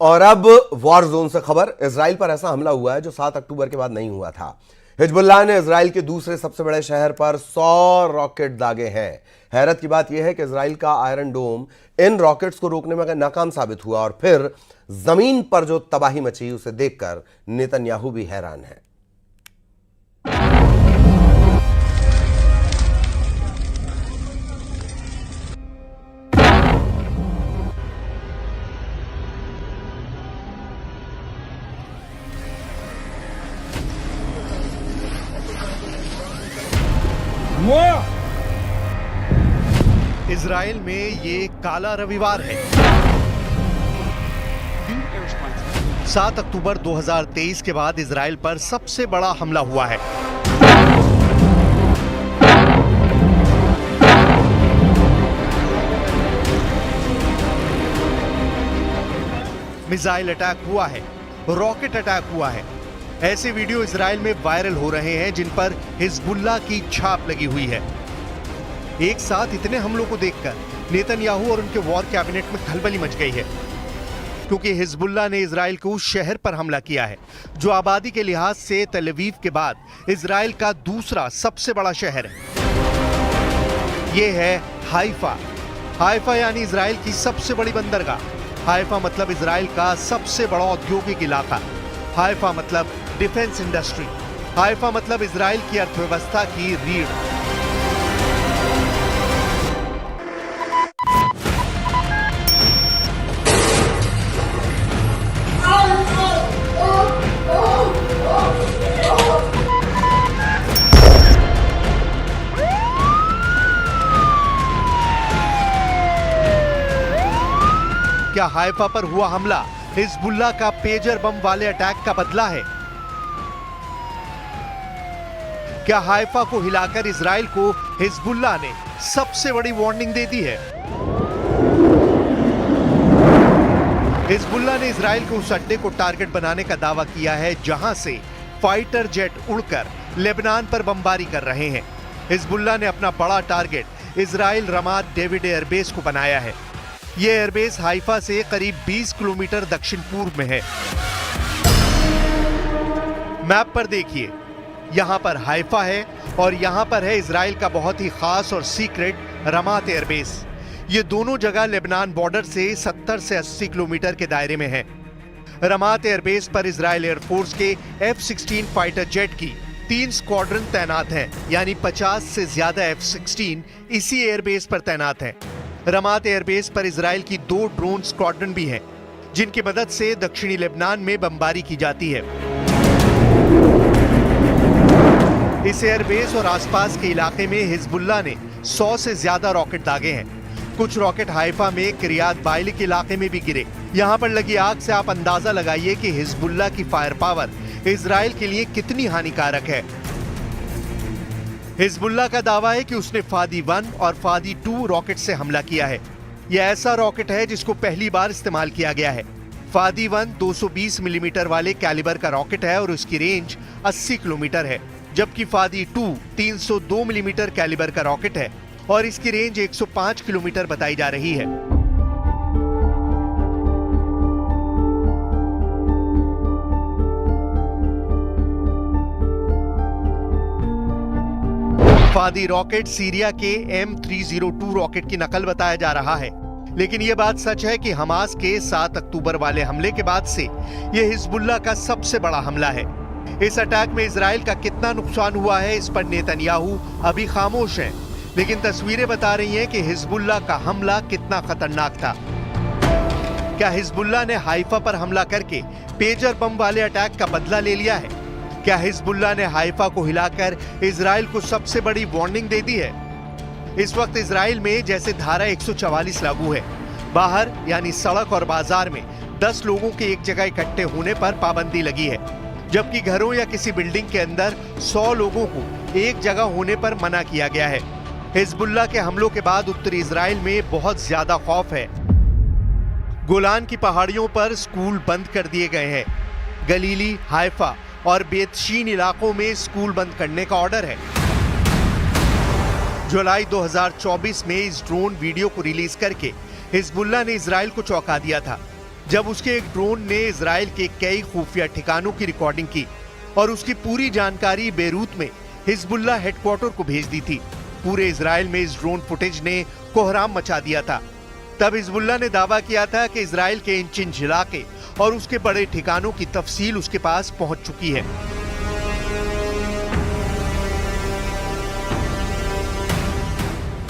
और अब war zone से खबर। इजराइल पर ऐसा हमला हुआ है जो 7 अक्टूबर के बाद नहीं हुआ था। हिजबुल्लाह ने इजराइल के दूसरे सबसे बड़े शहर पर 100 रॉकेट दागे हैं। हैरत की बात यह है कि इजराइल का आयरन डोम इन रॉकेट्स को रोकने में नाकाम साबित हुआ और फिर जमीन पर जो तबाही मची उसे देखकर नेतन्याहू भी हैरान है। इजराइल में ये काला रविवार है। 7 अक्टूबर 2023 के बाद इजराइल पर सबसे बड़ा हमला हुआ है। मिसाइल अटैक हुआ है, रॉकेट अटैक हुआ है। ऐसे वीडियो इजराइल में वायरल हो रहे हैं जिन पर हिजबुल्लाह की छाप लगी हुई है। एक साथ इतने हमलों को देखकर नेतन्याहू और उनके वॉर कैबिनेट में खलबली मच गई है, क्योंकि हिजबुल्लाह ने इजराइल के उस शहर पर हमला किया है जो आबादी के लिहाज से तल अवीव के बाद इजराइल का दूसरा सबसे बड़ा शहर है। यह है हाइफा। हाइफा यानी इजराइल की सबसे बड़ी बंदरगाह। हाइफा मतलब इजराइल का सबसे बड़ा औद्योगिक इलाका। हाइफा मतलब डिफेंस इंडस्ट्री। हाइफा मतलब इजराइल की अर्थव्यवस्था की रीढ़। क्या हाइफा पर हुआ हमला हिजबुल्लाह का पेजर बम वाले अटैक का बदला है? क्या हाइफा को हिलाकर इजराइल को हिजबुल्लाह ने सबसे बड़ी वार्निंग दे दी है? हिजबुल्लाह ने इजराइल के उस अड्डे को टारगेट बनाने का दावा किया है जहां से फाइटर जेट उड़कर लेबनान पर बमबारी कर रहे हैं। हिजबुल्लाह ने अपना बड़ा टारगेट इजराइल रमात डेविड एयरबेस को बनाया है। यह एयरबेस हाइफा से करीब 20 किलोमीटर दक्षिण पूर्व में है। मैप पर देखिए, यहां पर हाइफा है और यहां पर है इजराइल का बहुत ही खास और सीक्रेट रमात एयरबेस। ये दोनों जगह लेबनान बॉर्डर से 70 से 80 किलोमीटर के दायरे में है। रमात एयरबेस पर इजराइल एयरफोर्स के F-16 फाइटर जेट की 3 स्क्वाड्रन तैनात हैं, यानी 50 से ज्यादा F-16 इसी एयरबेस पर तैनात हैं। रमात एयरबेस पर इजराइल की 2 ड्रोन स्क्वाड्रन भी हैं, जिनकी मदद से दक्षिणी लेबनान में बमबारी की जाती है। इस एयरबेस और आसपास के इलाके में हिजबुल्लाह ने 100 से ज्यादा रॉकेट दागे हैं। कुछ रॉकेट हाइफा में किरियात बाइली के इलाके में भी गिरे। यहां पर लगी आग से आप अंदाजा लगाइए कि हिजबुल्लाह की फायर पावर इजराइल के लिए कितनी हानिकारक है। हिजबुल्लाह का दावा है कि उसने फादी 1 और फादी 2 रॉकेट से हमला किया है। यह ऐसा रॉकेट है जिसको पहली बार इस्तेमाल किया गया है। फादी 1 220 मिलीमीटर वाले कैलिबर का रॉकेट है और उसकी रेंज 80 किलोमीटर है, जबकि फादी 2 302 मिलीमीटर कैलिबर का रॉकेट है और इसकी रेंज 105 किलोमीटर बताई जा रही है। फादी रॉकेट सीरिया के M302 रॉकेट की नकल बताया जा रहा है, लेकिन यह बात सच है कि हमास के 7 अक्टूबर वाले हमले के बाद से यह हिजबुल्लाह का सबसे बड़ा हमला है। इस अटैक में इजराइल का कितना नुकसान हुआ है इस पर नेतन्याहू अभी खामोश हैं, लेकिन तस्वीरें बता रही हैं कि हिजबुल्लाह का हमला कितना खतरनाक था। क्या हिजबुल्लाह ने हाइफा पर हमला करके पेजर बम वाले अटैक का बदला ले लिया है? क्या हिजबुल्लाह ने हाइफा को हिलाकर इजराइल को सबसे बड़ी वार्निंग दे दी है? इस वक्त इजराइल में जैसे धारा 144 लागू है। बाहर यानी सड़क और बाजार में 10 लोगों के एक जगह इकट्ठे होने पर पाबंदी लगी है, जबकि घरों या किसी बिल्डिंग के अंदर 100 लोगों को एक जगह होने पर मना किया गया है। हिजबुल्लाह के हमलों के बाद उत्तरी इजराइल में बहुत ज्यादा खौफ है। गोलान की पहाड़ियों पर स्कूल बंद कर दिए गए हैं। गलीली, हाइफा और बेतशीन इलाकों में स्कूल बंद करने का ऑर्डर है। जुलाई 2024 में इस ड्रोन वीडियो को रिलीज करके हिजबुल्लाह ने इजराइल को चौंका दिया था। जब उसके एक ड्रोन ने इजराइल के कई खुफिया ठिकानों की रिकॉर्डिंग की और उसकी पूरी जानकारी बेरूत में हिजबुल्लाह हेडक्वार्टर को भेज दी थी। पूरे इजराइल में इस ड्रोन फुटेज ने कोहराम मचा दिया था। तब हिजबुल्लाह ने दावा किया था कि इजराइल के इंच इंच इलाके और उसके बड़े ठिकानों की तफसील उसके पास पहुंच चुकी है।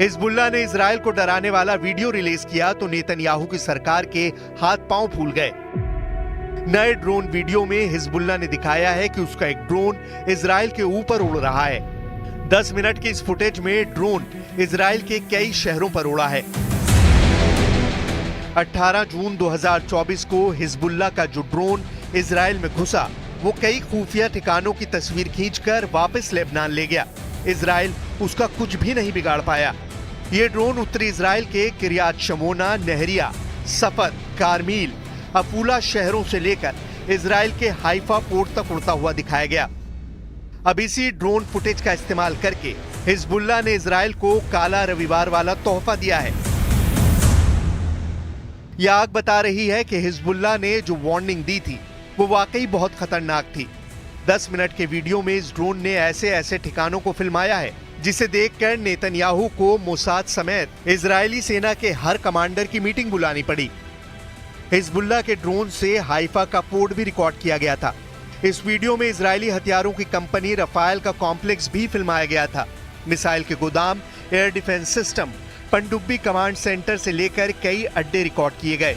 हिजबुल्लाह ने इजराइल को डराने वाला वीडियो रिलीज किया तो नेतन्याहू की सरकार के हाथ पांव फूल गए। नए ड्रोन वीडियो में हिजबुल्लाह ने दिखाया है कि उसका एक ड्रोन इजराइल के ऊपर उड़ रहा है। 10 मिनट की इस फुटेज में ड्रोन इजराइल के कई शहरों पर उड़ा है। 18 जून 2024 को हिजबुल्लाह का जो ड्रोन इजराइल में घुसा वो कई खुफिया ठिकानों की तस्वीर खींचकर वापस लेबनान ले गया। इजराइल उसका कुछ भी नहीं बिगाड़ पाया। ये ड्रोन उत्तरी इजराइल के किरियात शमोना, नहरिया, सफर, कारमील, अफूला शहरों से लेकर इजराइल के हाइफा पोर्ट तक उड़ता हुआ दिखाया गया। अब इसी ड्रोन फुटेज का इस्तेमाल करके हिजबुल्लाह ने इजराइल को काला रविवार वाला तोहफा दिया है। यह आग बता रही है कि हिजबुल्लाह ने जो वार्निंग दी थी वो वाकई बहुत खतरनाक थी। 10 मिनट के वीडियो में इस ड्रोन ने ऐसे ऐसे ठिकानों को फिल्माया है जिसे देखकर नेतन्याहू को मोसाद समेत इजरायली सेना के हर कमांडर की मीटिंग बुलानी पड़ी। हिजबुल्लाह के ड्रोन से हाइफा का पोर्ट भी रिकॉर्ड किया गया था। इस वीडियो में इजरायली हथियारों की कंपनी रफायल का कॉम्प्लेक्स भी फिल्माया गया था। मिसाइल के गोदाम, एयर डिफेंस सिस्टम, पनडुब्बी कमांड सेंटर से लेकर कई अड्डे रिकॉर्ड किए गए।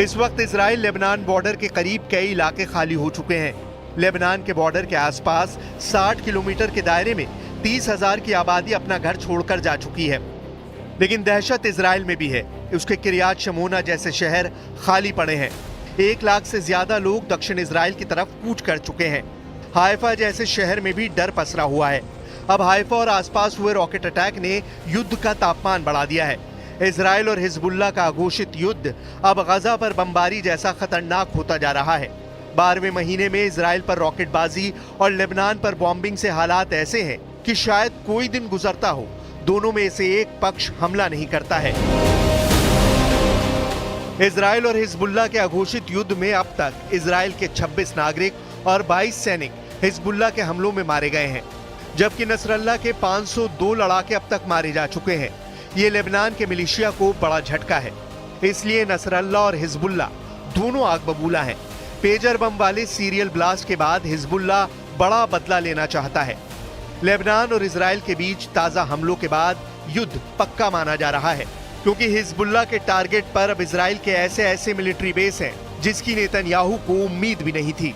इस वक्त इजराइल लेबनान बॉर्डर के करीब कई इलाके खाली हो चुके हैं। लेबनान के बॉर्डर के आसपास 60 किलोमीटर के दायरे में 30,000 की आबादी अपना घर छोड़कर जा चुकी है। लेकिन दहशत इजराइल में भी है। उसके किरियात शमोना जैसे शहर खाली पड़े हैं। 1 लाख से ज्यादा लोग दक्षिण इजराइल की तरफ कूच कर चुके हैं। हाइफा जैसे शहर में भी डर पसरा हुआ है। अब हाइफा और आसपास हुए रॉकेट अटैक ने युद्ध का तापमान बढ़ा दिया है। इजराइल और हिजबुल्लाह का अघोषित युद्ध अब गजा पर बमबारी जैसा खतरनाक होता जा रहा है। 12वें महीने में इजराइल पर रॉकेटबाजी और लेबनान पर बॉम्बिंग से हालात ऐसे हैं कि शायद कोई दिन गुजरता हो दोनों में से एक पक्ष हमला नहीं करता है। इजराइल और हिजबुल्लाह के अघोषित युद्ध में अब तक इजराइल के 26 नागरिक और 22 सैनिक हिजबुल्लाह के हमलों में मारे गए हैं, जबकि नसरल्लाह के 502 लड़ाके अब तक मारे जा चुके हैं। ये लेबनान के मिलिशिया को बड़ा झटका है। इसलिए नसरल्लाह और हिजबुल्लाह दोनों आग बबूला हैं। पेजर बम वाले सीरियल ब्लास्ट के बाद हिजबुल्लाह बड़ा बदला लेना चाहता है। लेबनान और इजराइल के बीच ताजा हमलों के बाद युद्ध पक्का माना जा रहा है, क्योंकि हिजबुल्लाह के टारगेट पर अब इजराइल के ऐसे ऐसे मिलिट्री बेस हैं जिसकी नेतन्याहू को उम्मीद भी नहीं थी।